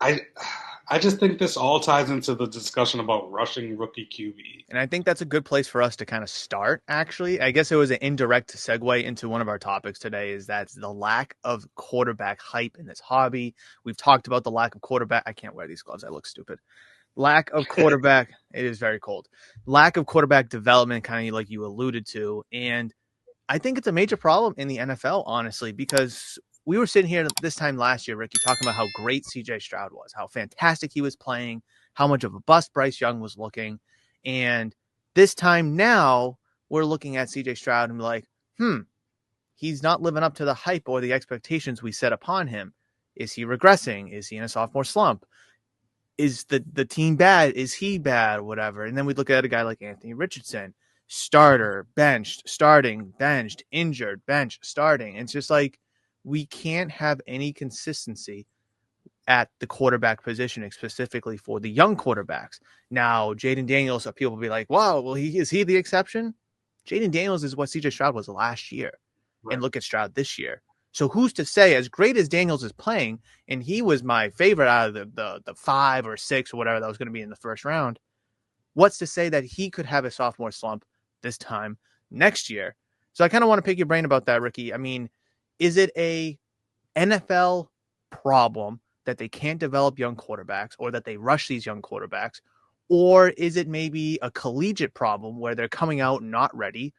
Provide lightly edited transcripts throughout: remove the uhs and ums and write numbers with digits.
I I just think this all ties into the discussion about rushing rookie QB. And I think that's a good place for us to kind of start, actually. I guess it was an indirect segue into one of our topics today is that the lack of quarterback hype in this hobby. We've talked about the lack of quarterback. I can't wear these gloves. I look stupid. Lack of quarterback. It is very cold. Lack of quarterback development, kind of like you alluded to. And I think it's a major problem in the NFL, honestly, because we were sitting here this time last year, Ricky, talking about how great CJ Stroud was, how fantastic he was playing, how much of a bust Bryce Young was looking. And this time now, we're looking at CJ Stroud and be like, he's not living up to the hype or the expectations we set upon him. Is he regressing? Is he in a sophomore slump? Is the team bad? Is he bad? Whatever. And then we look at a guy like Anthony Richardson, starter, benched, starting, benched, injured, benched, starting. It's just like we can't have any consistency at the quarterback position, specifically for the young quarterbacks. Now, Jayden Daniels, people will be like, wow, well, is he the exception? Jayden Daniels is what CJ Stroud was last year. And Right. look at Stroud this year. So who's to say, as great as Daniels is playing, and he was my favorite out of the 5 or 6 or whatever that was going to be in the first round, what's to say that he could have a sophomore slump this time next year? So I kind of want to pick your brain about that, Ricky. I mean, is it a NFL problem that they can't develop young quarterbacks or that they rush these young quarterbacks? Or is it maybe a collegiate problem where they're coming out not ready?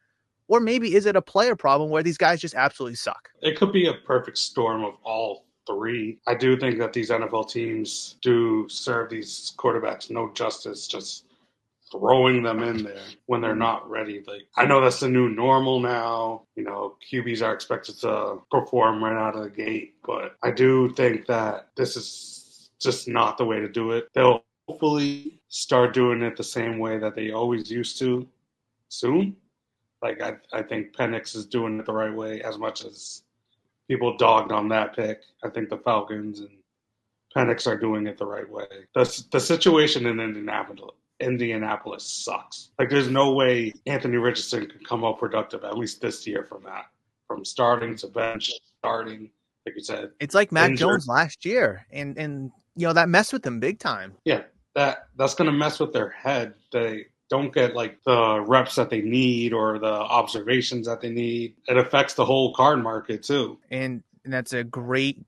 Or maybe is it a player problem where these guys just absolutely suck? It could be a perfect storm of all three. I do think that these NFL teams do serve these quarterbacks no justice, just throwing them in there when they're not ready. Like, I know that's the new normal now. You know, QBs are expected to perform right out of the gate, but I do think that this is just not the way to do it. They'll hopefully start doing it the same way that they always used to soon. Like, I think Penix is doing it the right way as much as people dogged on that pick. I think the Falcons and Penix are doing it the right way. The situation in Indianapolis sucks. Like, there's no way Anthony Richardson can come out productive, at least this year, from that. From starting to bench, starting, like you said, It's like Mac injured. Jones last year, and that messed with them big time. Yeah, that's going to mess with their head. They don't get like the reps that they need or the observations that they need. It affects the whole card market too. And that's a great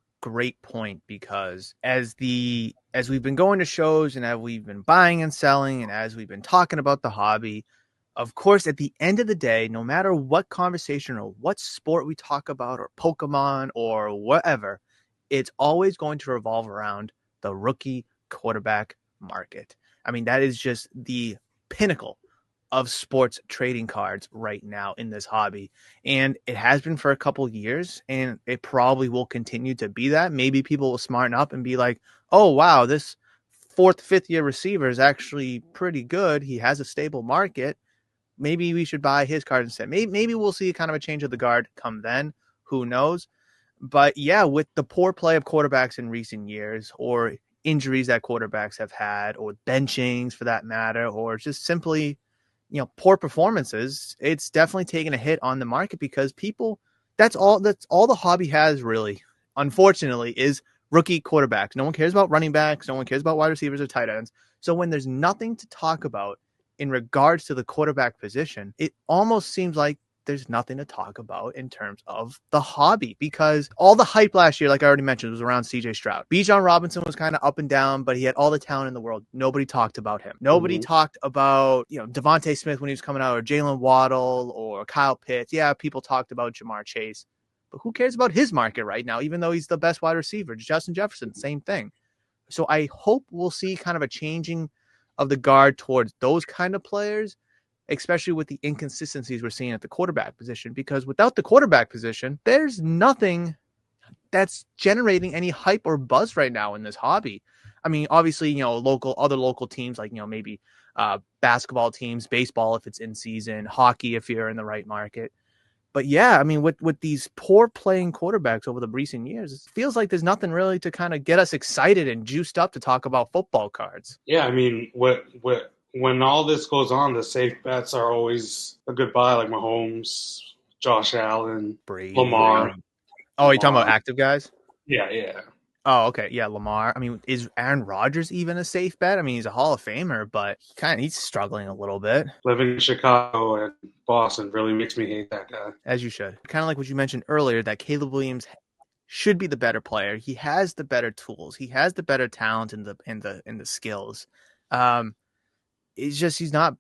point because as we've been going to shows and as we've been buying and selling and as we've been talking about the hobby, of course, at the end of the day, no matter what conversation or what sport we talk about or Pokemon or whatever, it's always going to revolve around the rookie quarterback market. I mean, that is just the pinnacle of sports trading cards right now in this hobby. And it has been for a couple of years, and it probably will continue to be that. Maybe people will smarten up and be like, oh, wow, this fourth, fifth year receiver is actually pretty good. He has a stable market. Maybe we should buy his card instead. Maybe we'll see kind of a change of the guard come then. Who knows? But yeah, with the poor play of quarterbacks in recent years, or injuries that quarterbacks have had, or benchings for that matter, or just simply poor performances, it's definitely taken a hit on the market because people, that's all the hobby has really, unfortunately, is rookie quarterbacks. No one cares about running backs, no one cares about wide receivers or tight ends. So when there's nothing to talk about in regards to the quarterback position, it almost seems like there's nothing to talk about in terms of the hobby because all the hype last year, like I already mentioned, was around CJ Stroud. Bijan Robinson was kind of up and down, but he had all the talent in the world. Nobody talked about him. Nobody Mm-hmm. talked about, Devontae Smith when he was coming out, or Jalen Waddle or Kyle Pitts. Yeah, people talked about Jamar Chase, but who cares about his market right now, even though he's the best wide receiver? Justin Jefferson, same thing. So I hope we'll see kind of a changing of the guard towards those kind of players, especially with the inconsistencies we're seeing at the quarterback position, because without the quarterback position, there's nothing that's generating any hype or buzz right now in this hobby. I mean, obviously, other local teams like, maybe basketball teams, baseball if it's in season, hockey if you're in the right market. But yeah, I mean, with these poor playing quarterbacks over the recent years, it feels like there's nothing really to kind of get us excited and juiced up to talk about football cards. Yeah, I mean, when all this goes on, the safe bets are always a good buy, like Mahomes, Josh Allen, Brady. Lamar. Oh, are you talking about Lamar. active guys? Yeah, yeah. Oh, okay. Yeah, Lamar. I mean, is Aaron Rodgers even a safe bet? I mean, he's a Hall of Famer, but he's struggling a little bit. Living in Chicago and Boston really makes me hate that guy. As you should. Kind of like what you mentioned earlier, that Caleb Williams should be the better player. He has the better tools. He has the better talent and the skills. Um, it's just he's not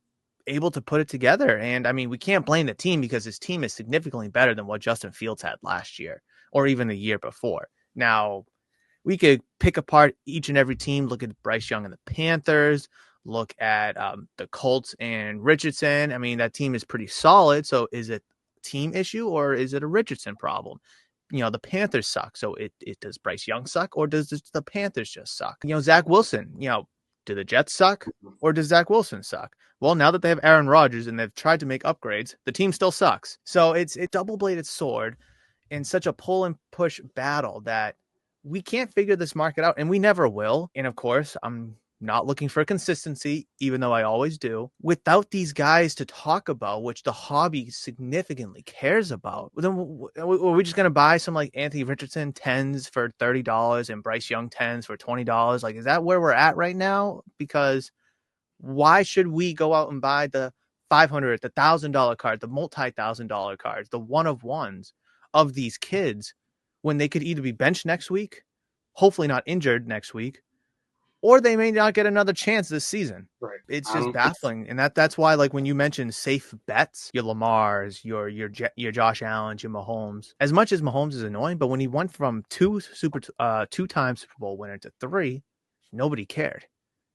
able to put it together. And I mean, we can't blame the team because his team is significantly better than what Justin Fields had last year or even the year before. Now, we could pick apart each and every team, look at Bryce Young and the Panthers, look at the Colts and Richardson. I mean, that team is pretty solid. So is it a team issue or is it a Richardson problem? You know, the Panthers suck. So it does Bryce Young suck or does the Panthers just suck? You know, Zach Wilson, you know, do the Jets suck or does Zach Wilson suck? Well, now that they have Aaron Rodgers and they've tried to make upgrades, the team still sucks. So it's a double-bladed sword in such a pull and push battle that we can't figure this market out and we never will. And of course, I'm not looking for consistency, even though I always do. Without these guys to talk about, which the hobby significantly cares about, then are we just going to buy some like Anthony Richardson 10s for $30 and Bryce Young 10s for $20? Like, is that where we're at right now? Because why should we go out and buy the $500, the $1,000 card, the multi-$1,000 cards, the one of ones of these kids when they could either be benched next week, hopefully not injured next week, or they may not get another chance this season. Right. It's just baffling. And that's why, like, when you mention safe bets, your Lamars, your Josh Allen's, your Mahomes, as much as Mahomes is annoying, but when he went from two-time Super Bowl winner to 3, nobody cared.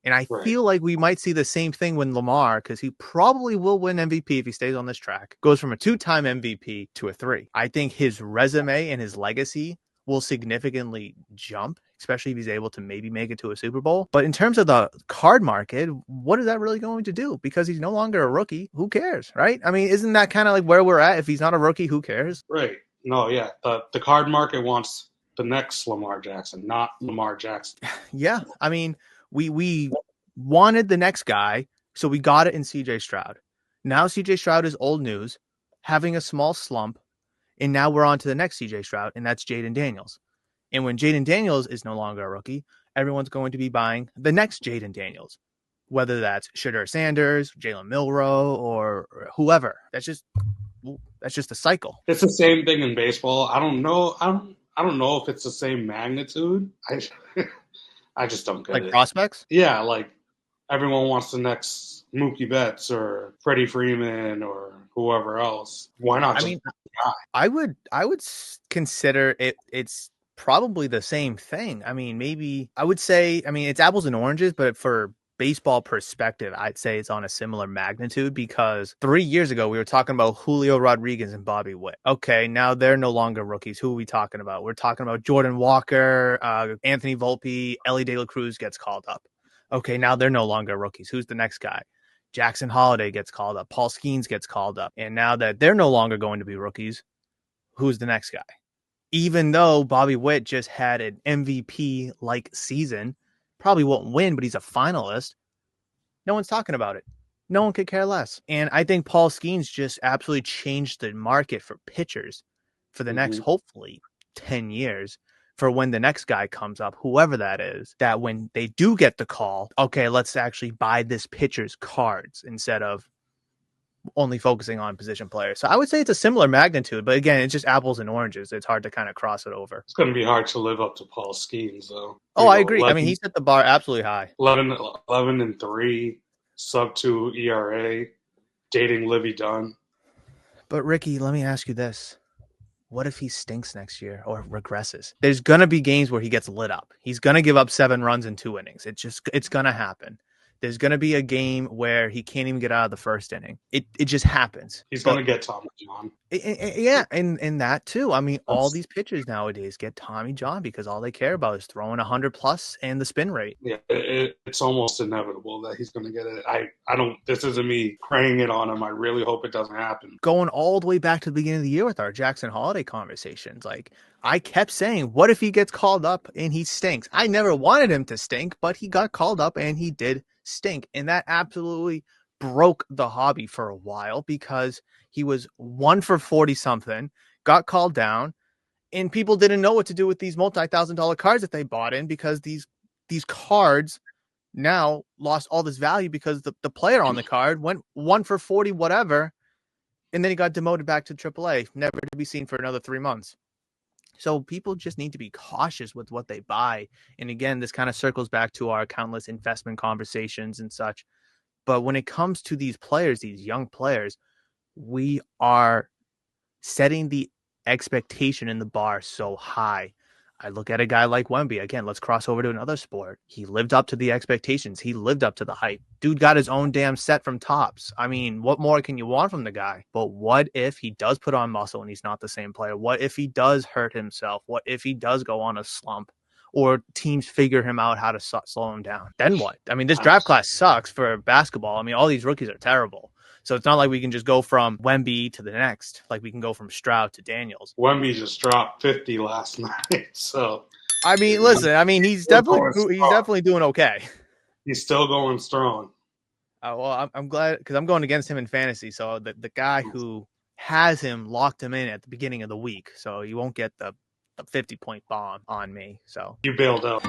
And I feel like we might see the same thing with Lamar because he probably will win MVP if he stays on this track. Goes from a 2-time MVP to a 3. I think his resume and his legacy will significantly jump, especially if he's able to maybe make it to a Super Bowl. But in terms of the card market, what is that really going to do? Because he's no longer a rookie. Who cares, right? I mean, isn't that kind of like where we're at? If he's not a rookie, who cares? Right. No, yeah. The card market wants the next Lamar Jackson, not Lamar Jackson. Yeah. I mean, we wanted the next guy, so we got it in CJ Stroud. Now CJ Stroud is old news, having a small slump, and now we're on to the next CJ Stroud, and that's Jayden Daniels. And when Jayden Daniels is no longer a rookie, everyone's going to be buying the next Jayden Daniels, whether that's Shedeur Sanders, Jalen Milroe, or whoever. That's just a cycle. It's the same thing in baseball. I don't know. I don't know if it's the same magnitude. I just don't get it. Like prospects? Yeah, like everyone wants the next Mookie Betts or Freddie Freeman or whoever else. Why not? I mean, I would consider it's probably the same thing. I mean, maybe I would say, I mean, it's apples and oranges, but for baseball perspective, I'd say it's on a similar magnitude because 3 years ago, we were talking about Julio Rodriguez and Bobby Witt. Okay, now they're no longer rookies. Who are we talking about? We're talking about Jordan Walker, Anthony Volpe, Ellie De La Cruz gets called up. Okay, now they're no longer rookies. Who's the next guy? Jackson Holiday gets called up. Paul Skeens gets called up. And now that they're no longer going to be rookies, who's the next guy? Even though Bobby Witt just had an MVP-like season, probably won't win, but he's a finalist. No one's talking about it. No one could care less. And I think Paul Skeens just absolutely changed the market for pitchers for the next, hopefully, 10 years for when the next guy comes up, whoever that is, that when they do get the call, okay, let's actually buy this pitcher's cards instead of only focusing on position players. So I would say it's a similar magnitude, but again, it's just apples and oranges. It's hard to kind of cross it over. It's going to be hard to live up to Paul Skeens, though. Oh, I agree. 11, I mean, he set the bar absolutely high. 11-3, sub-2 ERA, dating Livy Dunn. But Ricky, let me ask you this. What if he stinks next year or regresses? There's going to be games where he gets lit up. He's going to give up 7 runs in 2 innings. It's going to happen. There's going to be a game where he can't even get out of the first inning. It just happens. He's going to get Tommy John. Yeah, and that too. I mean, all these pitchers nowadays get Tommy John because all they care about is throwing 100+ and the spin rate. Yeah, it's almost inevitable that he's going to get it. I don't. This isn't me praying it on him. I really hope it doesn't happen. Going all the way back to the beginning of the year with our Jackson Holiday conversations, like I kept saying, what if he gets called up and he stinks? I never wanted him to stink, but he got called up and he did stink. And that absolutely broke the hobby for a while because he was 1 for 40 something, got called down, And people didn't know what to do with these multi-$1,000 cards that they bought in, because these cards now lost all this value because the player on the card went 1 for 40 whatever, and then he got demoted back to AAA, never to be seen for another 3 months. So people just need to be cautious with what they buy. And again, this kind of circles back to our countless investment conversations and such. But when it comes to these players, these young players, we are setting the expectation in the bar so high. I look at a guy like Wemby. Again, let's cross over to another sport. He lived up to the expectations. He lived up to the hype. Dude got his own damn set from Topps. I mean, what more can you want from the guy? But what if he does put on muscle and he's not the same player? What if he does hurt himself? What if he does go on a slump? Or teams figure him out how to slow him down? Then what? I mean, this draft class sucks for basketball. I mean, all these rookies are terrible. So it's not like we can just go from Wemby to the next. Like we can go from Stroud to Daniels. Wemby just dropped 50 last night. So I mean, listen. I mean, he's definitely doing okay. He's still going strong. Well, I'm glad, because I'm going against him in fantasy. So the guy who has him locked him in at the beginning of the week, so he won't get the 50-point bomb on me. So you bailed out.